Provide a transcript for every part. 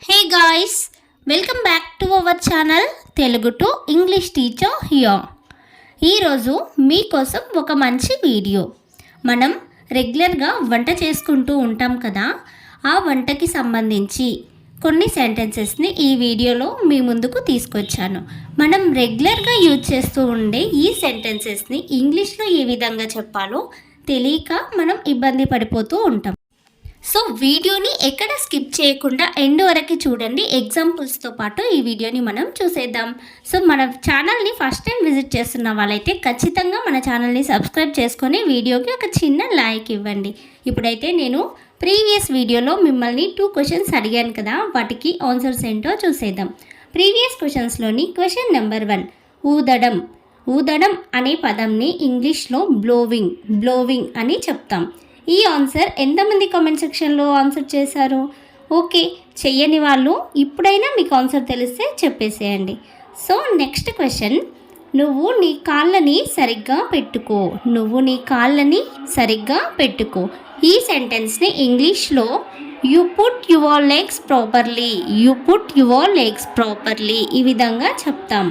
Hey guys, welcome back to our channel Telugu to English teacher here. ఈరోజు మీకోసం ఒక మంచి వీడియో. మనం రెగ్యులర్గా వంట చేసుకుంటూ ఉంటాం కదా, ఆ వంటకి సంబంధించి కొన్ని సెంటెన్సెస్ని ఈ వీడియోలో మీ ముందుకు తీసుకొచ్చాను. మనం రెగ్యులర్గా యూజ్ చేస్తూ ఉండే ఈ సెంటెన్సెస్ని ఇంగ్లీష్లో ఏ విధంగా చెప్పాలో తెలియక మనం ఇబ్బంది పడిపోతూ ఉంటాం. సో వీడియోని ఎక్కడ స్కిప్ చేయకుండా ఎండ్ వరకు చూడండి. ఎగ్జాంపుల్స్తో పాటు ఈ వీడియోని మనం చూసేద్దాం. సో మన ఛానల్ని ఫస్ట్ టైం విజిట్ చేస్తున్న వాళ్ళైతే ఖచ్చితంగా మన ఛానల్ని సబ్స్క్రైబ్ చేసుకొని వీడియోకి ఒక చిన్న లైక్ ఇవ్వండి. ఇప్పుడైతే నేను ప్రీవియస్ వీడియోలో మిమ్మల్ని 2 క్వశ్చన్స్ అడిగాను కదా, వాటికి ఆన్సర్స్ ఏంటో చూసేద్దాం. ప్రీవియస్ క్వశ్చన్స్లోని క్వశ్చన్ నెంబర్ 1, ఊదడం. ఊదడం అనే పదంని ఇంగ్లీష్లో బ్లోవింగ్ అని చెప్తాం. ఈ ఆన్సర్ ఎంతమంది కామెంట్ సెక్షన్లో ఆన్సర్ చేశారు? ఓకే, చెయ్యని వాళ్ళు ఇప్పుడైనా మీకు ఆన్సర్ తెలిస్తే చెప్పేసేయండి. సో నెక్స్ట్ క్వశ్చన్, నువ్వు నీ కాళ్ళని సరిగ్గా పెట్టుకో. ఈ సెంటెన్స్ని ఇంగ్లీష్లో you put your legs properly ఈ విధంగా చెప్తాం.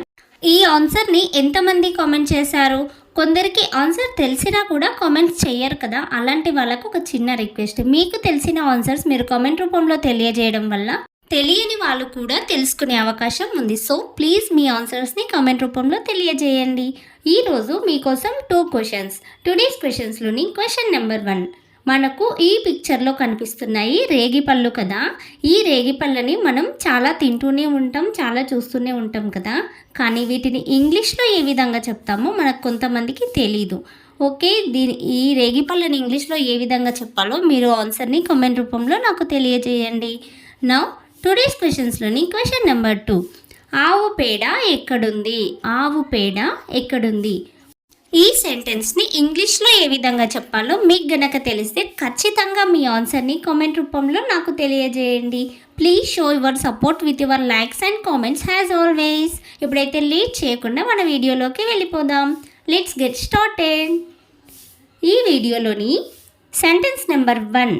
ఈ ఆన్సర్ని ఎంతమంది కామెంట్ చేశారు? కొందరికి ఆన్సర్ తెలిసినా కూడా కామెంట్స్ చేయరు కదా, అలాంటి వాళ్ళకు ఒక చిన్న రిక్వెస్ట్, మీకు తెలిసిన ఆన్సర్స్ మీరు కామెంట్ రూపంలో తెలియజేయడం వల్ల తెలియని వాళ్ళు కూడా తెలుసుకునే అవకాశం ఉంది. సో ప్లీజ్ మీ ఆన్సర్స్ని కామెంట్ రూపంలో తెలియజేయండి. ఈరోజు మీకోసం 2 క్వశ్చన్స్. టుడేస్ క్వశ్చన్స్లోని క్వశ్చన్ నెంబర్ 1, మనకు ఈ పిక్చర్లో కనిపిస్తున్నాయి రేగిపళ్ళు కదా. ఈ రేగిపళ్ళని మనం చాలా తింటూనే ఉంటాం, చాలా చూస్తూనే ఉంటాం కదా, కానీ వీటిని ఇంగ్లీష్లో ఏ విధంగా చెప్తామో మనకు కొంతమందికి తెలీదు. ఓకే, ఈ రేగిపళ్ళని ఇంగ్లీష్లో ఏ విధంగా చెప్పాలో మీరు ఆన్సర్ని కామెంట్ రూపంలో నాకు తెలియజేయండి. నౌ టుడేస్ క్వశ్చన్స్లోని క్వశ్చన్ నెంబర్ 2, ఆవు పేడ ఎక్కడుంది? ఈ సెంటెన్స్ని ఇంగ్లీష్లో ఏ విధంగా చెప్పాలో మీకు గనక తెలిస్తే ఖచ్చితంగా మీ ఆన్సర్ని కామెంట్ రూపంలో నాకు తెలియజేయండి. Please show your support with your likes and comments as always. ఇప్పుడైతే లేట్ చేయకుండా మన వీడియోలోకి వెళ్ళిపోదాం. Let's get started. ఈ వీడియోలోని సెంటెన్స్ నెంబర్ 1,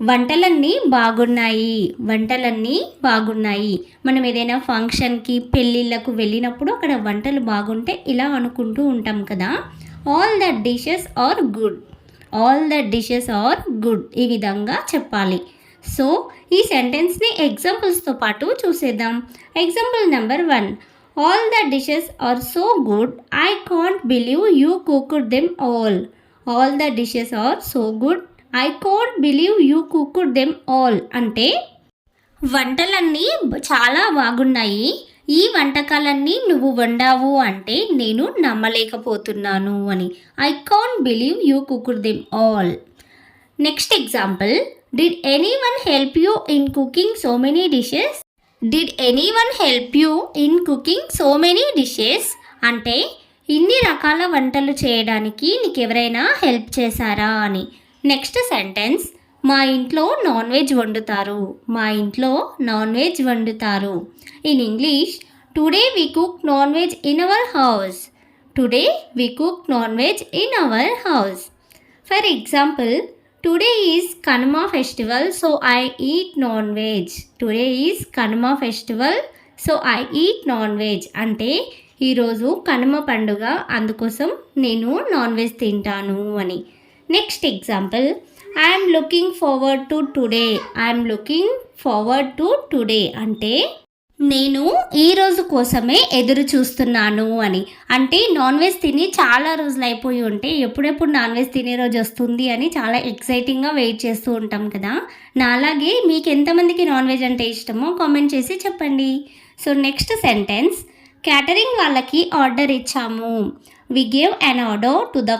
వంటలన్నీ బాగున్నాయి. మనం ఏదైనా ఫంక్షన్కి, పెళ్ళిళ్ళకు వెళ్ళినప్పుడు అక్కడ వంటలు బాగుంటే ఇలా అనుకుంటూ ఉంటాం కదా, all the dishes are good ఈ విధంగా చెప్పాలి. సో ఈ సెంటెన్స్ని ఎగ్జాంపుల్స్తో పాటు చూసేద్దాం. Example number 1, all the dishes are so good I can't believe you cooked them all. All the dishes are so good I can't believe you cooked them all అంటే వంటలన్నీ చాలా బాగున్నాయి, ఈ వంటకాలన్నీ నువ్వు వండావు అంటే నేను నమ్మలేకపోతున్నాను అని. I can't believe you cooked them all. Next example, did anyone help you in cooking so many dishes? అంటే ఇన్ని రకాల వంటలు చేయడానికి నీకెవరైనా హెల్ప్ చేశారా అని. నెక్స్ట్ సెంటెన్స్, మా ఇంట్లో నాన్ వెజ్ వండుతారు. In English, today we cook non veg in our house. For example, today is Kanuma festival so I eat non veg. అంటే ఈరోజు కనుమ పండుగ, అందుకోసం నేను నాన్ వెజ్ తింటాను అని. Next example, I'm looking forward to today అంటే నేను ఈరోజు కోసమే ఎదురు చూస్తున్నాను అని. అంటే నాన్ వెజ్ తిని చాలా రోజులు అయిపోయి ఉంటే ఎప్పుడెప్పుడు నాన్ వెజ్ తినే రోజు వస్తుంది అని చాలా ఎక్సైటింగ్గా వెయిట్ చేస్తూ ఉంటాం కదా. నాలాగే మీకు ఎంతమందికి నాన్ వెజ్ అంటే ఇష్టమో కామెంట్ చేసి చెప్పండి. సో నెక్స్ట్ సెంటెన్స్, క్యాటరింగ్ వాళ్ళకి ఆర్డర్ ఇచ్చాము. We gave an order to the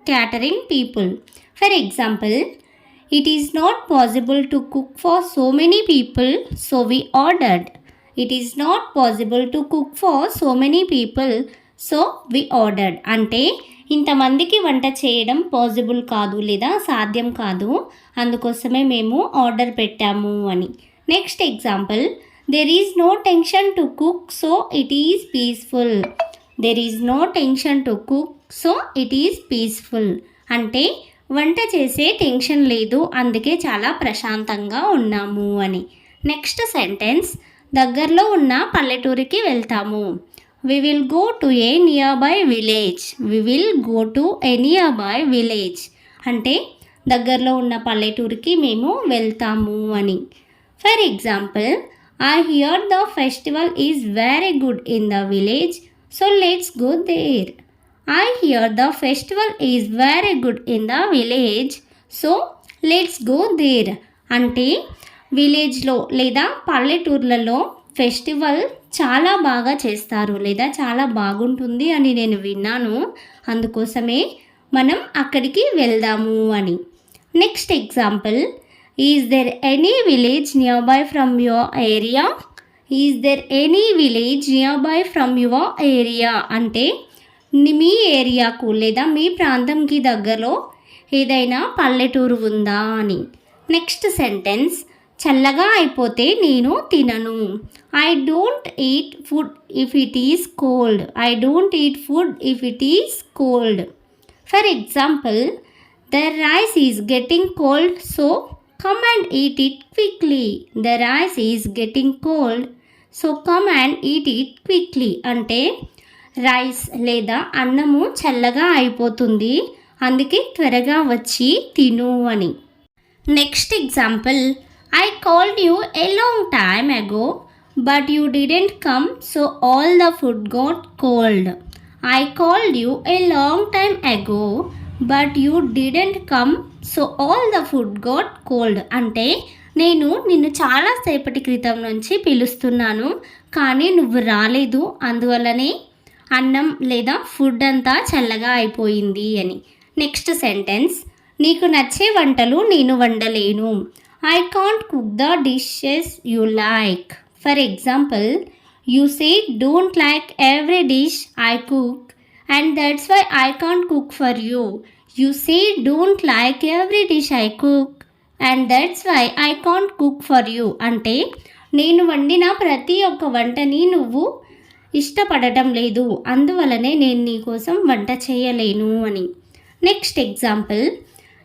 catering people. For example, it is not possible to cook for so many people, so we ordered. అంటే ఇంతమందికి వంట చేయడం పాసిబుల్ కాదు లేదా సాధ్యం కాదు, అందుకోసమే మేము ఆర్డర్ పెట్టాము అని. Next example, there is no tension to cook so it is peaceful. అంటే వంట చేసే టెన్షన్ లేదు, అందుకే చాలా ప్రశాంతంగా ఉన్నాము అని. నెక్స్ట్ సెంటెన్స్, దగ్గరలో ఉన్న పల్లెటూరికి వెళ్తాము. We will go to a nearby village. We will go to a nearby village. అంటే దగ్గరలో ఉన్న పల్లెటూరికి మేము వెళ్తాము అని. For example, I hear the festival is very good in the village, so let's go there. I hear the festival is very good in the village, so let's go there. అంటే విలేజ్లో లేదా పల్లెటూర్లలో ఫెస్టివల్ చాలా బాగా చేస్తారు లేదా చాలా బాగుంటుంది అని నేను విన్నాను, అందుకోసమే మనం అక్కడికి వెళ్దాము అని. Next example, is there any village near buy from your area? Is there any village near buy from your area అంటే మీ ఏరియాకు లేదా మీ ప్రాంతంకి దగ్గరలో ఏదైనా పల్లెటూరు ఉందా అని. నెక్స్ట్ సెంటెన్స్, చల్లగా అయిపోతే నేను తినను. I don't eat food if it is cold. I don't eat food if it is cold. For example, the rice is getting cold, so come and eat it quickly. The rice is getting cold, so come and eat it quickly అంటే rice లేదా అన్నము చల్లగా అయిపోతుంది, అందుకే త్వరగా వచ్చి తిను అని. Next example, I called you a long time ago, but you didn't come, so all the food got cold. I called you a long time ago, but you didn't come, so all the food got cold. అంటే నేను నిన్ను చాలాసేపటి క్రితం నుంచి పిలుస్తున్నాను, కానీ నువ్వు రాలేదు, అందువల్లనే అన్నం లేదా ఫుడ్ అంతా చల్లగా అయిపోయింది అని. నెక్స్ట్ సెంటెన్స్, నీకు నచ్చే వంటలు నేను వండలేను. I can't cook the dishes you like. For example, you say don't like every dish I cook, and that's why I can't cook for you. You say don't like every dish I cook, and that's why I can't cook for you. అంటే నేను వండిన ప్రతి ఒక్క వంటని నువ్వు ఇష్టపడటం లేదు, అందువలనే నేను నీ కోసం వంట చేయలేను అని. Next example,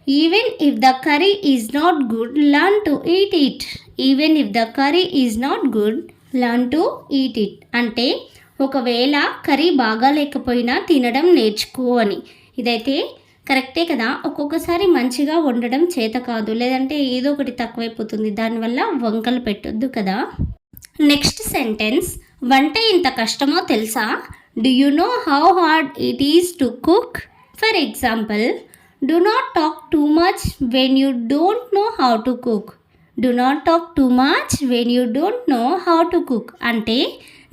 even if the curry is not good, learn to eat it. Even if the curry is not good, learn to eat it. అంటే ఒకవేళ కర్రీ బాగా లేకపోయినా తినడం నేర్చుకో అని. ఇదైతే కరెక్టే కదా. ఒక్కొక్కసారి మంచిగా వండడం చేత కాదు, లేదంటే ఏదో ఒకటి తక్కువైపోతుంది, దానివల్ల వంకలు పెట్టొద్దు కదా. నెక్స్ట్ సెంటెన్స్, వంట ఎంత కష్టమో తెలుసా? Do you know how hard it is to cook? For example, do not talk too much when you don't know how to cook. Do not talk too much when you don't know how to cook. అంటే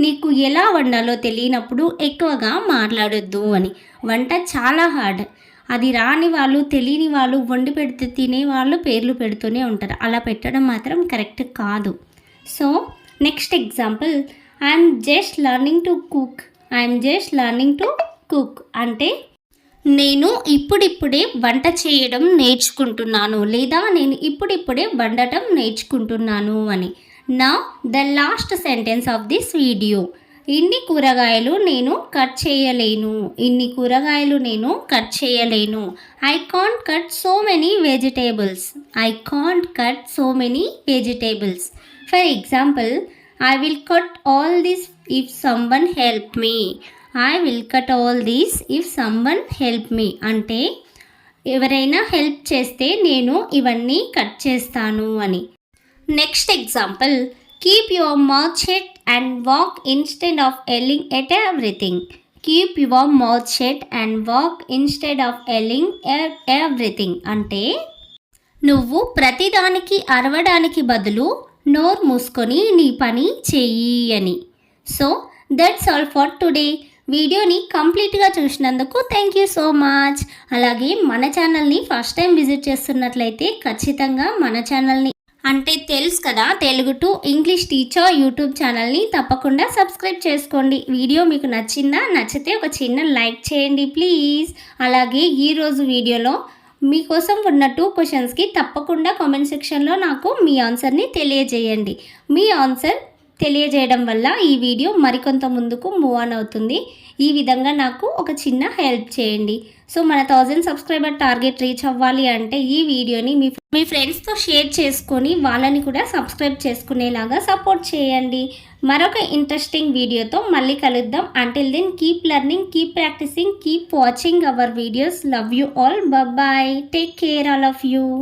నీకు ఎలా వండాలో తెలియనప్పుడు ఎక్కువగా మాట్లాడొద్దు అని. వంట చాలా hard, అది రాని వాళ్ళు తెలియని వాళ్ళు వండి పెడితే తినే వాళ్ళు పేర్లు పెడుతూనే ఉంటారు, అలా పెట్టడం మాత్రం కరెక్ట్ కాదు. So next example, I'm just learning to cook. I'm just learning to cook అంటే నేను ఇప్పుడిప్పుడే వంట చేయడం నేర్చుకుంటున్నాను లేదా నేను ఇప్పుడిప్పుడే వండటం నేర్చుకుంటున్నాను అని. నా the last sentence of this video, ఇన్ని కూరగాయలు నేను కట్ చేయలేను. ఇన్ని కూరగాయలు నేను కట్ చేయలేను. I can't cut so many vegetables. I can't cut so many vegetables. For example, I will cut all this if someone help me. I will cut all these if someone help me అంటే ఎవరైనా help చేస్తే నేను ఇవన్నీ cut చేస్తాను అని. Next example, keep your mouth shut and walk instead of ఎల్లింగ్ at everything. Keep your mouth shut and walk instead of ఎల్లింగ్ everything అంటే నువ్వు ప్రతిదానికి అరవడానికి బదులు నోరు మూసుకొని నీ పని చెయ్యి అని. So that's all for today. వీడియోని కంప్లీట్గా చూసినందుకు థ్యాంక్ యూ సో మచ్. అలాగే మన ఛానల్ని ఫస్ట్ టైం విజిట్ చేస్తున్నట్లయితే ఖచ్చితంగా మన ఛానల్ని అంటే తెలుసు కదా Telugu to English teacher YouTube ఛానల్ని తప్పకుండా సబ్స్క్రైబ్ చేసుకోండి. వీడియో మీకు నచ్చిందా? నచ్చితే ఒక చిన్న లైక్ చేయండి ప్లీజ్. అలాగే ఈరోజు వీడియోలో మీకోసం ఉన్న 2 క్వశ్చన్స్కి తప్పకుండా కామెంట్ సెక్షన్లో నాకు మీ ఆన్సర్ని తెలియజేయండి. మీ ఆన్సర్ తెలియజేయడం వల్ల ఈ వీడియో మరికొంత ముందుకు మూవ్ ఆన్ అవుతుంది. ఈ విధంగా నాకు ఒక చిన్న హెల్ప్ చేయండి. సో మన 1000 సబ్స్క్రైబర్ టార్గెట్ రీచ్ అవ్వాలి అంటే ఈ వీడియోని మీ ఫ్రెండ్స్తో షేర్ చేసుకొని వాళ్ళని కూడా సబ్స్క్రైబ్ చేసుకునేలాగా సపోర్ట్ చేయండి. మరొక ఇంట్రెస్టింగ్ వీడియోతో మళ్ళీ కలుద్దాం. Until then keep learning, keep practising, keep watching our videos. Love you all. Bye. Take care all of you.